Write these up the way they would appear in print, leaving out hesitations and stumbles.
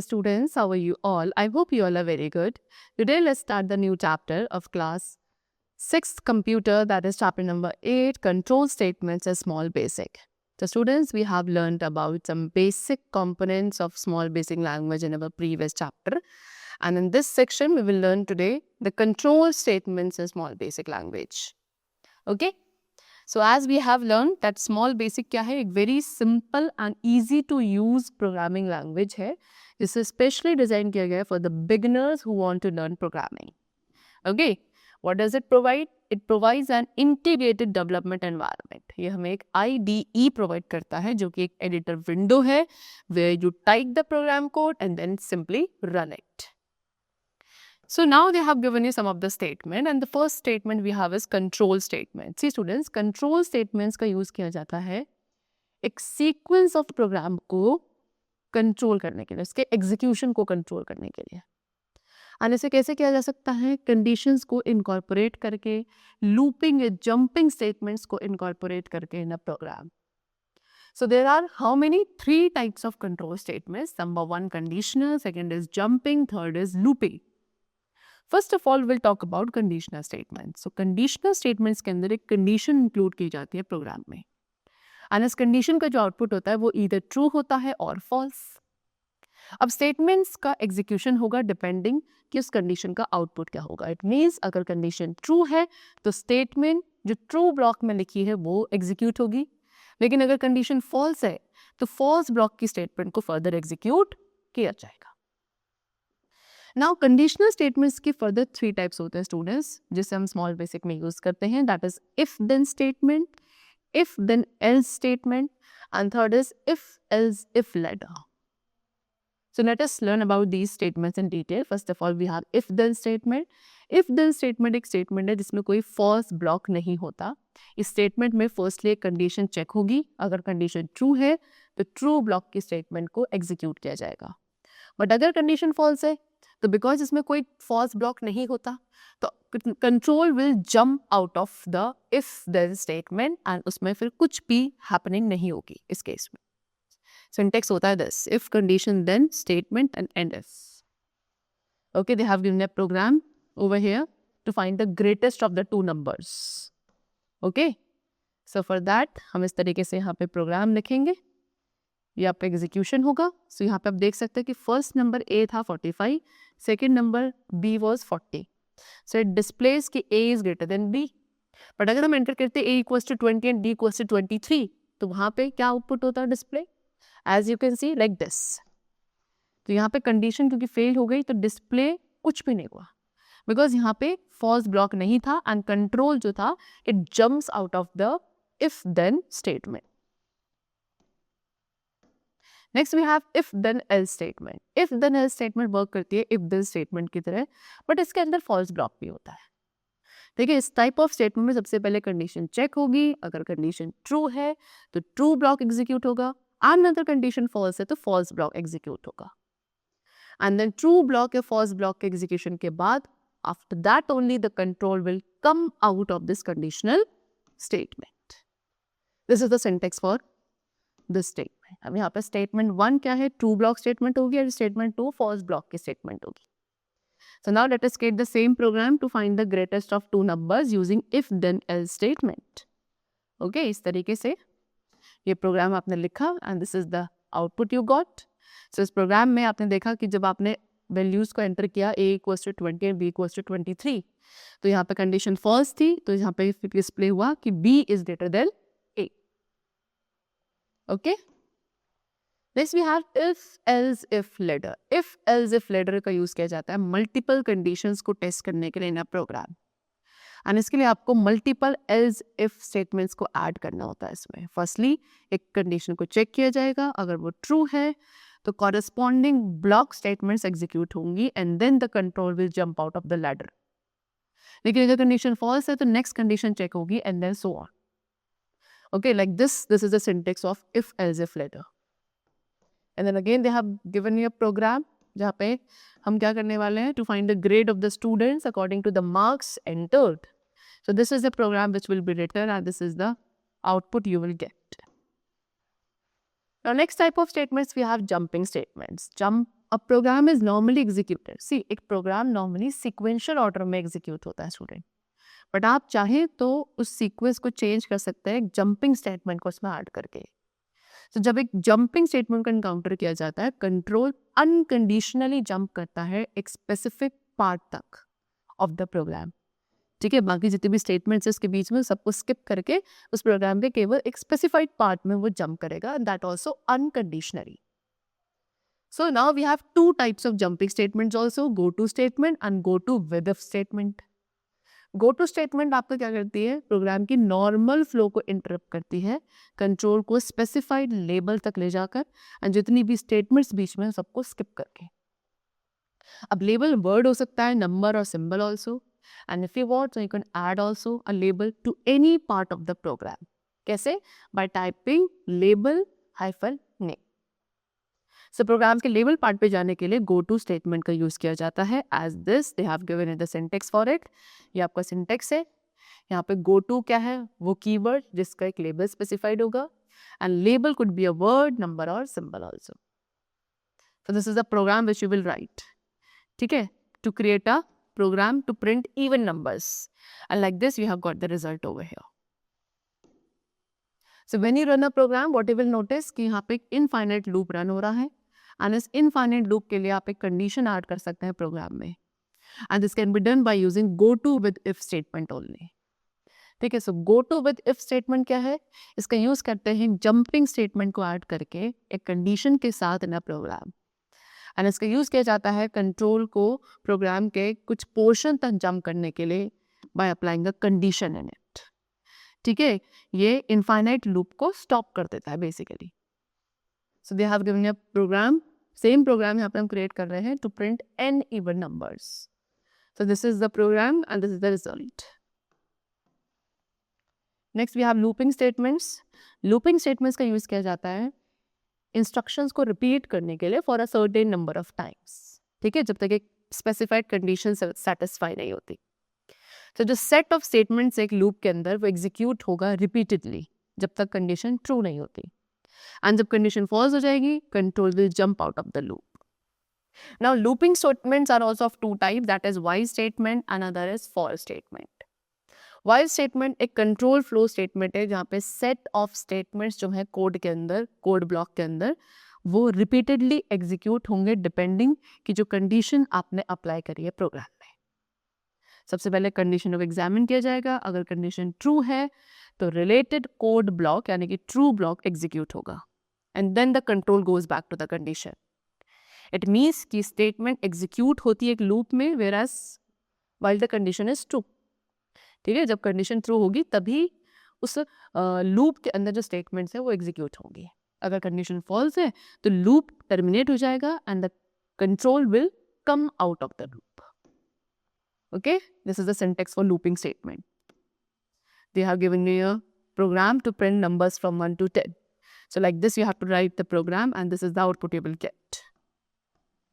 students, how are you all? I hope you all are very good. Today let's start the new chapter of class 6 computer, that is chapter number 8, control statements and small basic. So students, we have learned about some basic components of small basic language in our previous chapter. And in this section, we will learn today the control statements in small basic language. Okay? So as we have learned that small basic क्या है, एक very simple and easy to use programming language है, जिसे specially design किया गया है for the beginners who want to learn programming. Okay, what does it provide? It provides an integrated development environment. ये हमें एक IDE provide करता है जो कि एक editor window है where you type the program code and then simply run it. So now they have given you some of the statement and the first statement we have is control statement. See students, control statements का use किया जाता है एक sequence of program को control करने के लिए, उसके execution को control करने के लिए. और इसे कैसे किया जा सकता है? Conditions को incorporate करके, looping या jumping statements को incorporate करके in a program. So there are how many? 3 types of control statements. Number 1 conditional, second is jumping, third is looping. First of all, we'll talk about conditional statements. So conditional statements के अंदर एक condition include की जाती है program में. And इस condition का जो output होता है वो either true होता है और false. अब statements का execution होगा depending कि उस condition का output क्या होगा. It means अगर condition true है तो statement जो true block में लिखी है वो execute होगी. लेकिन अगर condition false है तो false block की statement को further execute किया जाएगा. Now conditional statements की further 3 types होते हैं students जिसे हम small basic में use करते हैं. That is if then statement, if then else statement and third is if else if later. So let us learn about these statements in detail. First of all we have if then statement. If then statement एक statement है जिसमें कोई false block नहीं होता. इस statement में firstly एक condition check होगी. अगर condition true है तो true block की statement को execute किया जाएगा. But अगर condition false है तो बिकॉज इसमें कोई फॉल्स ब्लॉक नहीं होता तो control will jump out of the if then statement and उसमें फिर कुछ भी हैपनिंग नहीं होगी इस केस में. सिंटेक्स होता है this if condition then statement and end if. Okay, they have given a program over here to find the greatest of the 2 numbers. Okay, so for that हम इस तरीके से यहाँ पे प्रोग्राम लिखेंगे. यहाँ पे एग्जीक्यूशन होगा. सो यहाँ पे आप देख सकते हैं कि फर्स्ट नंबर ए था 45, second number B was 40. So it displays कि A is greater than B. But अगर हम एंटर करते A equals to 20 and B equals to 23 तो वहाँ पे क्या आउटपुट होता है display? As you can see like this. तो यहाँ पे कंडीशन क्योंकि फेल हो गई तो डिस्प्ले कुछ भी नहीं हुआ बिकॉज यहाँ पे फॉल्स ब्लॉक नहीं था एंड कंट्रोल जो था it jumps out of the if then statement. Next we have if then else statement. If then else statement work करती है if then statement की तरह बट इसके अंदर false block भी होता है. देखिए इस टाइप ऑफ स्टेटमेंट में सबसे पहले कंडीशन चेक होगी. अगर कंडीशन ट्रू है तो ट्रू ब्लॉक एग्जीक्यूट होगा एंड अगर कंडीशन फॉल्स है तो फॉल्स ब्लॉक एग्जीक्यूट होगा. एंड देन ट्रू ब्लॉक या फॉल्स ब्लॉक के एग्जीक्यूशन के बाद after that only the control will come out of this conditional statement. This is the syntax for this statement. अब यहाँ पे स्टेटमेंट 1 क्या है? ट्रू ब्लॉक स्टेटमेंट होगी और स्टेटमेंट 2 फॉल्स ब्लॉक की स्टेटमेंट होगी. So now let us create the same program to find the greatest of 2 numbers using if then else statement. Okay, इस तरीके से ये प्रोग्राम आपने लिखा and this is the output you got. So इस program में आपने देखा कि जब आपने वैल्यूज को एंटर किया a equals to 20 and b equals to 23 तो यहाँ पे कंडीशन फॉल्स थी तो यहाँ पे डिस्प्ले हुआ कि b is greater than a. Okay, next we have if else if ladder. If else if ladder का यूज किया जाता है मल्टीपल कंडीशंस को टेस्ट करने के लिए इन अ प्रोग्राम एंड इसके लिए आपको मल्टीपल एल्स इफ स्टेटमेंट्स को ऐड करना होता है. इसमें फर्स्टली एक कंडीशन को चेक किया जाएगा. अगर वो ट्रू है तो कॉरेस्पॉन्डिंग ब्लॉक स्टेटमेंट्स एग्जीक्यूट होंगी and then the control will jump out of the ladder. लेकिन अगर कंडीशन फॉल्स है तो नेक्स्ट कंडीशन चेक होगी and then so on. Okay, like this is the syntax of if else if ladder. And then again they have given you a program जहाँ पे हम क्या करने वाले हैं? To find the grade of the students according to the marks entered. So this is the program which will be written and this is the output you will get. Now next type of statements we have jumping statements. Jump a program is normally executed, see एक program normally sequential order में execute होता है student, but आप चाहें तो उस sequence को change कर सकते हैं एक जंपिंग स्टेटमेंट को उसमें ऐड करके। तो जब एक जंपिंग स्टेटमेंट को एनकाउंटर किया जाता है, कंट्रोल अनकंडीशनली जंप करता है एक स्पेसिफिक पार्ट तक ऑफ द प्रोग्राम। ठीक है, बाकी जितने भी स्टेटमेंट्स है उसके बीच में सबको स्किप करके उस प्रोग्राम के केवल एक स्पेसिफाइड पार्ट में वो जंप करेगा, that also unconditionally. So now we have two types of jumping statements also, go to statement and go to with if statement. Go to statement आपको क्या करती है, प्रोग्राम की नॉर्मल फ्लो को interrupt करती है, कंट्रोल को स्पेसिफाइड लेबल तक ले जाकर एंड जितनी भी स्टेटमेंट्स बीच में सबको स्किप करके। अब लेबल वर्ड हो सकता है, नंबर और symbol also, and if you want so you can add also a label to any part of the program. कैसे? by typing label hyphen name. So program के लेबल पार्ट पे जाने के लिए गो टू स्टेटमेंट का use किया जाता है, as this they have given the syntax for it. ये आपका सिंटेक्स है। यहाँ पे गो टू क्या है, वो कीवर्ड जिसका एक लेबल स्पेसिफाइड होगा, and label could be a word, number और symbol also. So this is the program which you will write. ठीक है, to create a program to print even numbers, and like this you have got the result over here. So when you run a program, what you will notice कि यहाँ पे एक infinite loop run हो रहा है, and इस infinite loop के लिए आप एक condition add कर सकते हैं program में, and this can be done by using go to with if statement only. ठीक है, so go to with if statement क्या है, इसका यूज करते हैं jumping statement को add करके एक condition के साथ in a program, एंड इसका यूज किया जाता है कंट्रोल को प्रोग्राम के कुछ पोर्शन तक जंप करने के लिए by applying a condition in it. ठीक है, ये इनफाइनाइट लूप को स्टॉप कर देता है basically. So they have given a program, same program यहाँ पे हम क्रिएट कर रहे हैं to print n even numbers. So this is the program and this is the result. Next we have looping statements. Looping statements का use किया जाता है इंस्ट्रक्शंस को रिपीट करने के लिए for a certain number of times. ठीक है, जब तक एक स्पेसिफाइड कंडीशन सेटिस्फाई नहीं होती। तो जो सेट ऑफ स्टेटमेंट्स एक लूप के अंदर वो एग्जीक्यूट होगा रिपीटेडली जब तक कंडीशन ट्रू नहीं होती, एंड जब कंडीशन फॉल्स हो जाएगी control will jump out of the loop. Now looping statements are also of two types, that is while statement and other is for statement. While statement एक control flow statement है जहाँ पे set of statements जो है code के अंदर, code block के अंदर, वो रिपीटेडली एग्जीक्यूट होंगे डिपेंडिंग कि जो कंडीशन आपने अप्लाई करी है प्रोग्राम में। सबसे पहले कंडीशन को एग्जामिन किया जाएगा, अगर कंडीशन ट्रू है तो रिलेटेड कोड ब्लॉक यानी कि ट्रू ब्लॉक एग्जीक्यूट होगा, and then the control goes back to the condition. It means कि स्टेटमेंट एग्जीक्यूट होती है एक लूप में whereas while the condition is true. ठीक है, जब कंडीशन ट्रू होगी तभी उस लूप के अंदर जो स्टेटमेंट्स है वो एग्जीक्यूट होंगी। अगर कंडीशन फॉल्स है तो लूप टर्मिनेट हो जाएगा and the control will come out of the loop. Okay, this is the syntax for looping statement. They have given you a program to print numbers from 1 to 10. So like this you have to write the program and this is the output you will get.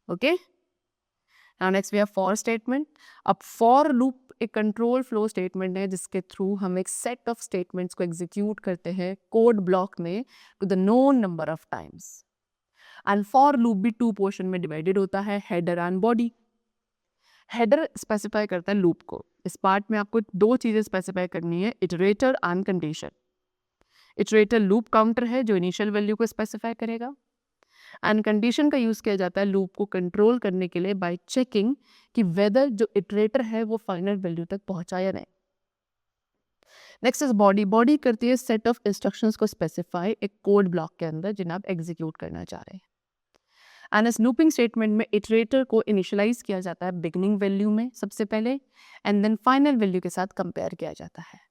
Okay. Now next we have for statement. अब for loop एक control flow statement है जिसके through हम एक set of statements को execute करते हैं code block में to the known number of times. And for loop भी two portion में divided होता है, header and body. Header specify करता है loop को। इस part में आपको दो चीजें specify करनी है, iterator and condition. Iterator loop counter है जो initial value को specify करेगा, एंड कंडीशन का यूज किया जाता है लूप को कंट्रोल करने के लिए बाय चेकिंग कि वेदर जो इटरेटर है वो फाइनल वैल्यू तक पहुंचा या नहीं। Next is body. बॉडी करती है सेट ऑफ इंस्ट्रक्शंस को स्पेसिफाई एक कोड ब्लॉक के अंदर जिन्हें आप एग्जीक्यूट करना चाह रहे हैं। एंड इस लूपिंग स्टेटमेंट में इटरेटर को इनिशियलाइज किया जाता है बिगनिंग वैल्यू में सबसे पहले, एंड देन फाइनल वैल्यू के साथ कंपेयर किया जाता है।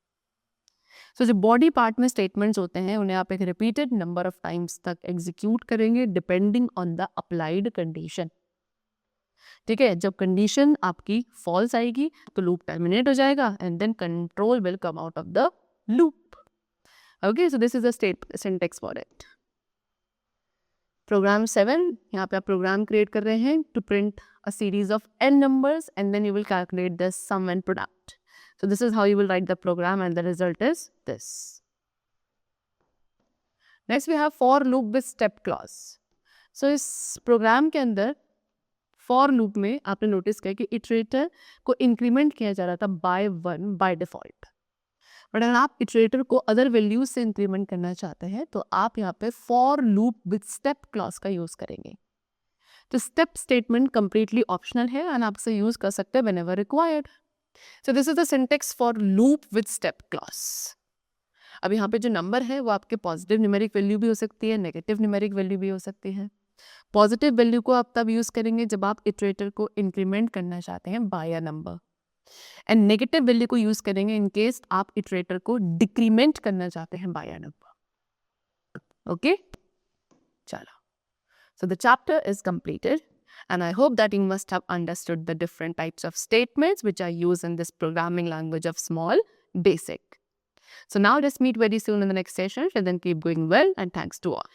जो बॉडी पार्ट में स्टेटमेंट्स होते हैं उन्हें आप एक रिपीटेड नंबर ऑफ टाइम्स तक एग्जीक्यूट करेंगे depending on the applied condition. ठीक है, जब कंडीशन आपकी फॉल्स आएगी तो लूप टर्मिनेट हो जाएगा and then control will come out of the loop. Okay, so this is the syntax for it. Program 7, यहाँ पे आप प्रोग्राम क्रिएट कर रहे हैं to print a series of n numbers and then you will calculate the sum and product. So this is how you will write the program and the result is this. Next we have for loop with step clause. So इस program के अंदर for loop में आपने notice किया कि iterator को increment किया जा रहा था बाय 1 बाय डिफॉल्ट, बट अगर आप इटरेटर को अदर वैल्यूज से इंक्रीमेंट करना चाहते हैं तो आप यहाँ पे for loop with step clause का यूज करेंगे। तो स्टेप स्टेटमेंट कंप्लीटली ऑप्शनल है एंड आप इसे यूज कर सकते हैं whenever required. So this is the syntax for loop with step clause. अब यहाँ पे जो नंबर है वो आपके पॉजिटिव न्यूमेरिक वैल्यू भी हो सकती है, नेगेटिव न्यूमेरिक वैल्यू भी हो सकती है। पॉजिटिव वैल्यू को आप तब यूज करेंगे जब आप इटरेटर को इंक्रीमेंट करना चाहते हैं by a number, and negative value को यूज करेंगे इन केस आप इटरेटर को डिक्रीमेंट करना चाहते हैं बाय अ नंबर। ओके, चलो, so the chapter is completed and I hope that you must have understood the different types of statements which are used in this programming language of small basic. So now let's meet very soon in the next session. Till then, keep going well and thanks to all.